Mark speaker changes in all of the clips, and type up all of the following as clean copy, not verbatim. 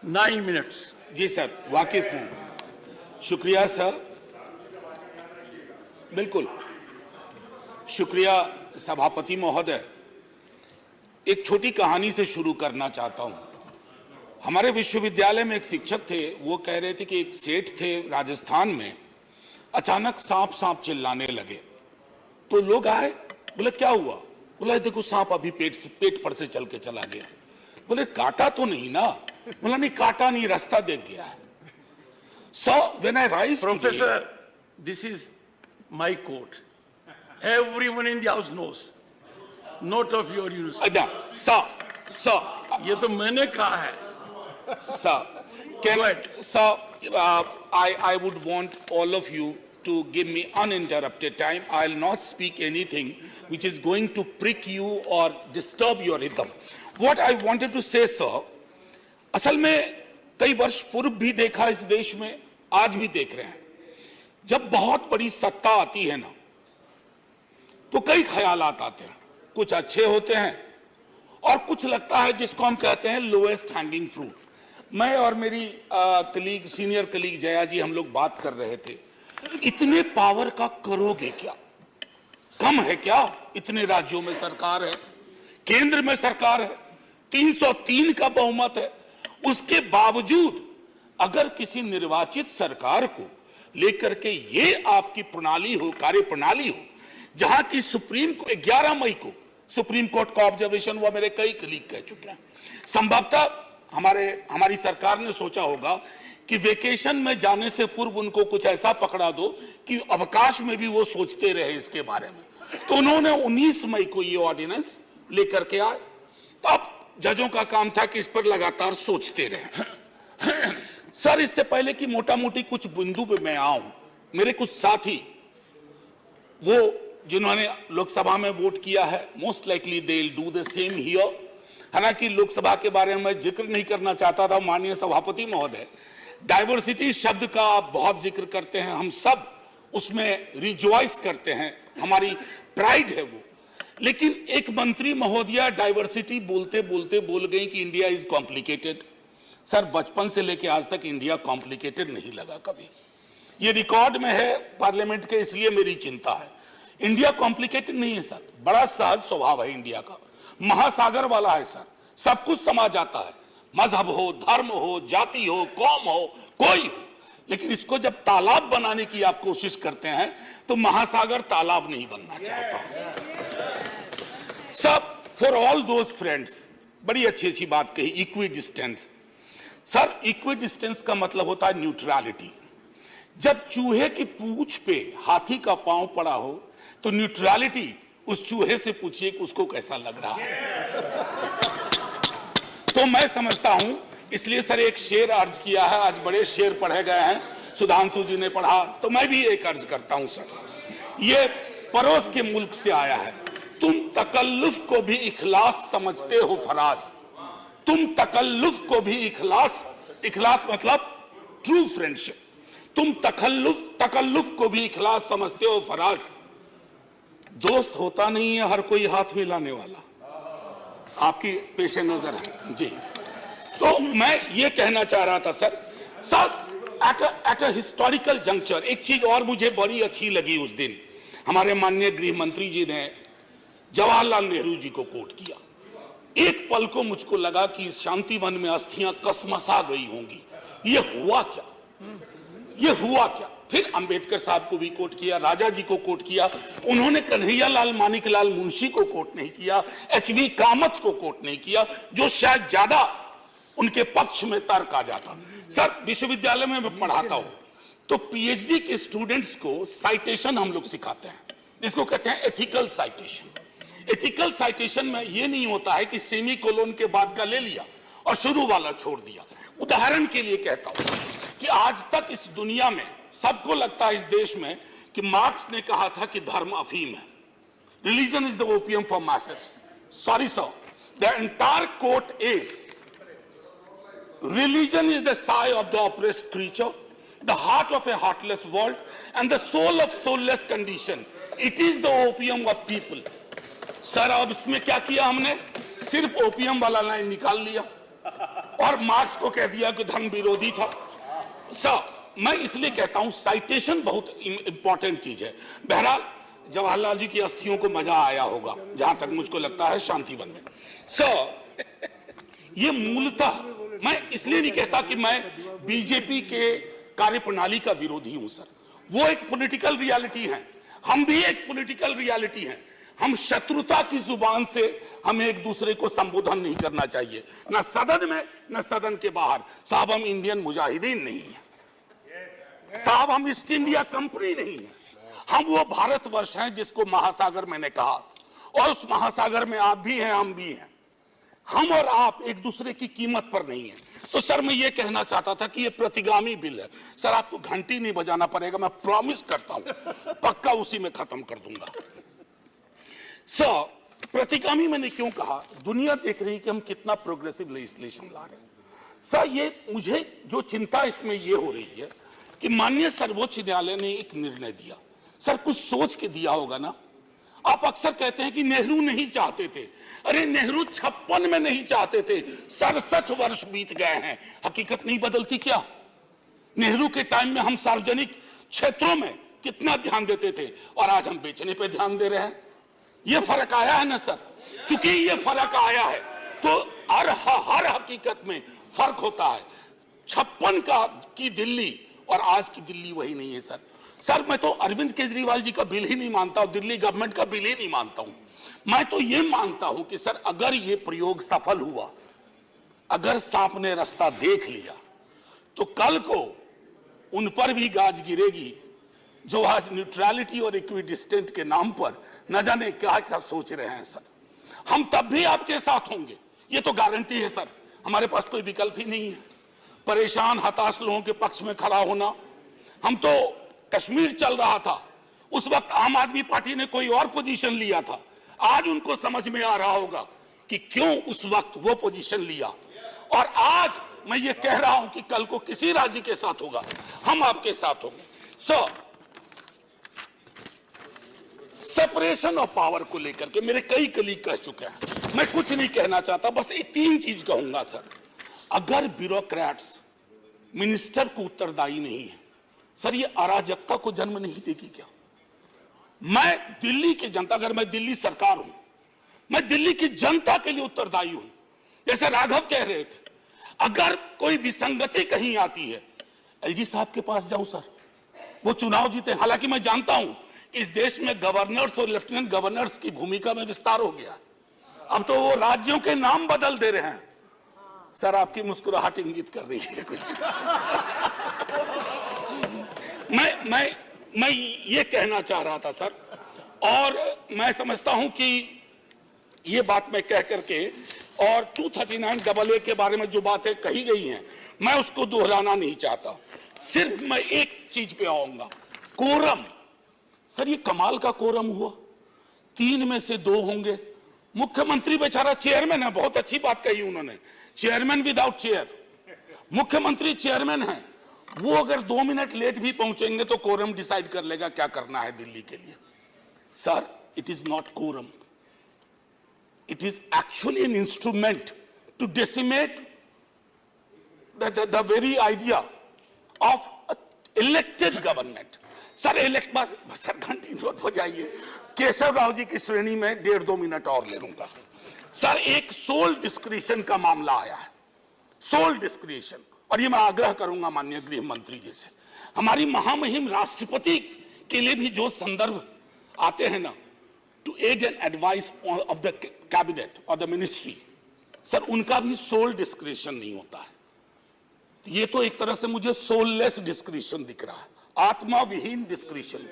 Speaker 1: 9 minutes.
Speaker 2: जी sir, वाकिफ हूं। शुक्रिया सर, बिल्कुल शुक्रिया सभापति महोदय। एक छोटी कहानी से शुरू करना चाहता हूं। हमारे विश्वविद्यालय में एक शिक्षक थे, वो कह रहे थे कि एक सेठ थे राजस्थान में, अचानक सांप सांप चिल्लाने लगे। तो लोग आए, बोले क्या हुआ? बोला देखो सांप अभी पेट पर से चल के चला गया। बोले काटा तो नहीं ना? बोला नहीं काटा नहीं, रास्ता देख गया है। So when I rise
Speaker 1: Professor, this is my court. Everyone in the house knows. Not of your university.
Speaker 2: Sir,
Speaker 1: ये तो मैंने कहा है.
Speaker 2: Sir,
Speaker 1: Go ahead.
Speaker 2: Sir, I would want all of you to give me uninterrupted time. I'll not speak anything which is going to prick you or disturb your rhythm. What I wanted to say, sir, असल में कई वर्ष पूर्व भी देखा इस देश में, आज भी देख रहे हैं। जब बहुत बड़ी सत्ता आती है ना, तो कई ख्यालात आते हैं। कुछ अच्छे होते हैं और कुछ लगता है जिसको हम कहते हैं लोएस्ट हैंगिंग फ्रूट। मैं और मेरी सीनियर कलीग जया जी, हम लोग बात कर रहे थे, इतने पावर का करोगे क्या? कम है क्या? इतने राज्यों में सरकार है, केंद्र में सरकार है, 303 का बहुमत है। उसके बावजूद अगर किसी निर्वाचित सरकार को लेकर के ये आपकी प्रणाली हो, कार्य प्रणाली हो, जहां की सुप्रीम को 11 मई को सुप्रीम कोर्ट का ऑब्जर्वेशन हुआ, मेरे कई कलीग कह चुके हैं। संभवतः हमारी सरकार ने सोचा होगा कि वेकेशन में जाने से पूर्व उनको कुछ ऐसा पकड़ा दो कि अवकाश में भी वो सोचते रहे इसके बारे में। तो उन्होंने 19 मई को ये ऑर्डिनेंस लेकर के आए। तो अब जजों का काम था कि इस पर लगातार सोचते रहे। सर, इससे पहले कि मोटा मोटी कुछ बिंदु पे मैं आऊं, मेरे कुछ साथी वो जिन्होंने लोकसभा में वोट किया है, most likely they will do the same here. हालांकि लोकसभा के बारे में मैं जिक्र नहीं करना चाहता था, माननीय सभापति महोदय, डाइवर्सिटी शब्द का आप बहुत जिक्र करते हैं, हम सब उसमें रिजॉइस करते हैं, हमारी प्राइड है वो। लेकिन एक मंत्री महोदया डाइवर्सिटी बोलते बोलते बोल गई कि इंडिया इज कॉम्प्लिकेटेड। सर, बचपन से लेके आज तक इंडिया कॉम्प्लिकेटेड नहीं लगा कभी। ये रिकॉर्ड में है पार्लियामेंट के, इसलिए मेरी चिंता है। इंडिया कॉम्प्लिकेटेड नहीं है सर, बड़ा सहज स्वभाव है इंडिया का, महासागर वाला है सर, सब कुछ समा जाता है, मजहब हो, धर्म हो, जाति हो, कौम हो, कोई हो। लेकिन इसको जब तालाब बनाने की आप कोशिश करते हैं तो महासागर तालाब नहीं बनना चाहता। सब फॉर ऑल दोज फ्रेंड्स, बड़ी अच्छी अच्छी बात कही, equi distance. Sir, equi distance का मतलब होता है न्यूट्रलिटी। जब चूहे की पूंछ पे हाथी का पांव पड़ा हो तो न्यूट्रलिटी उस चूहे से पूछिए कि उसको कैसा लग रहा है। तो मैं समझता हूं, इसलिए सर एक शेर अर्ज किया है, आज बड़े शेर पढ़े गए हैं, सुधांशु जी ने पढ़ा, तो मैं भी एक अर्ज करता हूं सर। ये पड़ोस के मुल्क से आया है। तुम तकल्लुफ को भी इखलास समझते हो फराज, तुम तकल्लुफ को भी इखलास मतलब ट्रू फ्रेंडशिप, तुम तकल्लुफ को भी इखलास समझते हो फराज। दोस्त होता नहीं है हर कोई हाथ मिलाने वाला, आपकी पेशे नजर है जी। तो मैं ये कहना चाह रहा था sir at a historical juncture, एक चीज और मुझे बड़ी अच्छी लगी उस दिन, हमारे माननीय गृह मंत्री जी ने जवाहरलाल नेहरू जी को कोट किया। एक पल को मुझको लगा कि इस शांतिवन में अस्थियां कसमसा गई होंगी। ये हुआ क्या? ये हुआ क्या? फिर अंबेडकर साहब को भी कोट किया, राजा जी को कोट किया, उन्होंने कन्हैयालाल मानिकलाल मुंशी को कोट नहीं किया, एचवी कामत को कोट नहीं किया, जो शायद ज्यादा उनके पक्ष में तर्क आ जाता। सर, विश्वविद्यालय में मैं पढ़ाता हूं तो पीएचडी के स्टूडेंट्स को साइटेशन हम लोग सिखाते हैं, जिसको कहते हैं एथिकल साइटेशन। एथिकल साइटेशन में यह नहीं होता है कि सेमी कोलोन के बाद का ले लिया और शुरू वाला छोड़ दिया। उदाहरण के लिए कहता हूं कि आज तक इस दुनिया में सबको लगता है इस देश में कि मार्क्स ने कहा था कि धर्म अफीम है, religion is the opium for masses. Sorry sir, the entire quote is religion is the sigh of the oppressed creature, the heart of a heartless world, and the soul of soulless condition. It is the opium of people. Sir, अब इसमें क्या किया हमने? सिर्फ opium वाला line निकाल लिया। और मार्क्स को कह दिया कि धर्म विरोधी था। सर, मैं इसलिए कहता हूं साइटेशन बहुत इंपॉर्टेंट चीज है। बहरहाल जवाहरलाल जी की अस्थियों को मजा आया होगा, जहां तक मुझको लगता है, शांतिवन में। सर, ये मूलतः मैं इसलिए नहीं कहता कि मैं बीजेपी के कार्यप्रणाली का विरोधी हूं सर, वो एक पॉलिटिकल रियलिटी है, हम भी एक पॉलिटिकल रियलिटी हैं। हम शत्रुता की जुबान से हमें एक दूसरे को संबोधन नहीं करना चाहिए, न सदन में न सदन के बाहर। साहब, हम इंडियन मुजाहिदीन नहीं है साहब, हम ईस्ट इंडिया कंपनी नहीं है, हम वो भारतवर्ष हैं जिसको महासागर मैंने कहा, और उस महासागर में आप भी हैं, हम भी हैं। हम और आप एक दूसरे की कीमत पर नहीं है। तो सर, मैं ये कहना चाहता था कि ये प्रतिगामी बिल है सर, आपको घंटी नहीं बजाना पड़ेगा, मैं प्रॉमिस करता हूं, पक्का उसी में खत्म कर दूंगा। सर, प्रतिगामी मैंने क्यों कहा? दुनिया देख रही है कि हम कितना प्रोग्रेसिव लेजिस्लेशन ला रहे हैं। सर, ये मुझे जो चिंता इसमें ये हो रही है कि माननीय सर्वोच्च न्यायालय ने एक निर्णय दिया। सर, कुछ सोच के दिया होगा ना। आप अक्सर कहते हैं कि नेहरू नहीं चाहते थे। अरे, नेहरू 56 में नहीं चाहते थे, 67 वर्ष बीत गए हैं, हकीकत नहीं बदलती क्या? नेहरू के टाइम में हम सार्वजनिक क्षेत्रों में कितना ध्यान देते थे, और आज हम बेचने पे ध्यान दे रहे हैं। ये फर्क आया है ना सर। चूंकि ये फर्क आया है तो हर हकीकत में फर्क होता है। 56 की दिल्ली और आज की दिल्ली वही नहीं है सर। सर, मैं तो अरविंद केजरीवाल जी का बिल ही नहीं मानता हूं, दिल्ली गवर्नमेंट का बिल ही नहीं मानता हूं। मैं तो ये मानता हूं कि सर, अगर ये प्रयोग सफल हुआ, अगर सांप ने रास्ता देख लिया, तो कल को उन पर भी गाज गिरेगी जो आज न्यूट्रलिटी और इक्विडिस्टेंट के नाम पर न जाने क्या क्या सोच रहे हैं सर। हम तब भी आपके साथ होंगे, ये तो गारंटी है सर, हमारे पास कोई विकल्प ही नहीं है। परेशान हताश लोगों के पक्ष में खड़ा होना। हम तो कश्मीर चल रहा था, उस वक्त आम आदमी पार्टी ने कोई और पोजीशन लिया था, आज उनको समझ में आ रहा होगा कि क्यों उस वक्त वो पोजीशन लिया। और आज मैं ये कह रहा हूं कि कल को किसी राज्य के साथ होगा, हम आपके साथ होंगे। सेपरेशन ऑफ पावर को लेकर के मेरे कई कलीग कह चुके हैं, मैं कुछ नहीं कहना चाहता, बस ये 3 चीज कहूंगा सर। अगर ब्यूरोक्रेट्स मिनिस्टर को उत्तरदायी नहीं है सर, ये अराजकता को जन्म नहीं देगी क्या? मैं दिल्ली की जनता, अगर मैं दिल्ली सरकार हूं, मैं दिल्ली की जनता के लिए उत्तरदायी हूं। जैसे राघव कह रहे थे, अगर कोई विसंगति कहीं आती है, एलजी साहब के पास जाऊं सर, वो चुनाव जीते। हालांकि मैं जानता हूं कि इस देश में गवर्नर्स और लेफ्टिनेंट गवर्नर्स की भूमिका में विस्तार हो गया, अब तो वो राज्यों के नाम बदल दे रहे हैं। सर, आपकी मुस्कुराहट इंगित कर रही है कुछ। मैं ये कहना चाह रहा था सर, और मैं समझता हूं कि ये बात मैं कह करके, और 239AA के बारे में जो बातें कही गई हैं, मैं उसको दोहराना नहीं चाहता। सिर्फ मैं एक चीज पे आऊंगा, कोरम। सर, ये कमाल का कोरम हुआ, 3 में से 2 होंगे। मुख्यमंत्री बेचारा चेयरमैन है, बहुत अच्छी बात कही उन्होंने, चेयरमैन विदाउट चेयर। मुख्यमंत्री चेयरमैन है, वो अगर 2 मिनट लेट भी पहुंचेंगे तो कोरम डिसाइड कर लेगा क्या करना है दिल्ली के लिए। Sir, it is not quorum, it is actually an instrument to decimate the very idea of elected government. Sir, sir घंटी मत हो जाइए, केशव राव जी की श्रेणी में 1.5-2 मिनट और ले लूंगा। सर, एक सोल डिस्क्रिशन का मामला आया है, सोल डिस्क्रिशन, और ये मैं आग्रह करूंगा माननीय गृह मंत्री जी से, हमारी महामहिम राष्ट्रपति के लिए भी जो संदर्भ आते हैं ना, to aid and advice of the cabinet और द मिनिस्ट्री, सर उनका भी सोल डिस्क्रिशन नहीं होता है। ये तो एक तरह से मुझे सोललेस डिस्क्रिशन दिख रहा है, आत्मा विहीन डिस्क्रिशन।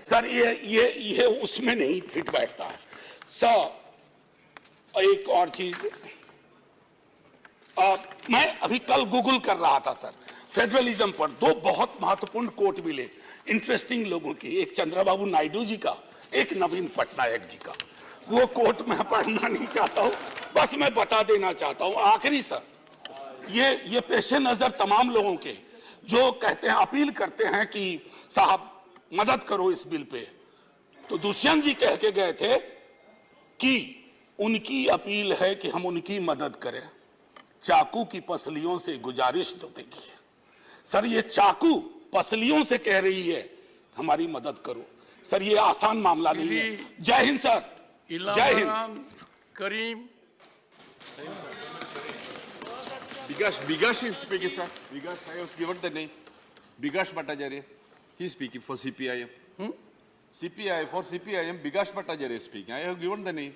Speaker 2: सर, ये उसमें नहीं फिट बैठता है। सर, एक और चीज, मैं अभी कल गूगल कर रहा था सर, फेडरलिज्म पर 2 बहुत महत्वपूर्ण कोट मिले इंटरेस्टिंग लोगों की, एक चंद्रबाबू नायडू जी का, एक नवीन पटनायक जी का। वो कोट मैं पढ़ना नहीं चाहता हूं, बस मैं बता देना चाहता हूं। आखिरी सर, ये पेशे नजर तमाम लोगों के जो कहते हैं, अपील करते हैं कि साहब मदद करो इस बिल पे, तो दुष्यंत जी कह के गए थे कि उनकी अपील है कि हम उनकी मदद करें। चाकू की पसलियों से गुजारिश तो देखिए सर, ये चाकू पसलियों से कह रही है हमारी मदद करो सर, ये आसान मामला नहीं है। जय हिंद सर, जय Hind.
Speaker 1: Ilham Karim.
Speaker 3: Bigash is speaking, sir. Bigash, I was given the name. Bigash Bhattacharya. He is speaking for CPIM. CPI, for CPIM, Bigash Bhattacharya is speaking. I have given the name.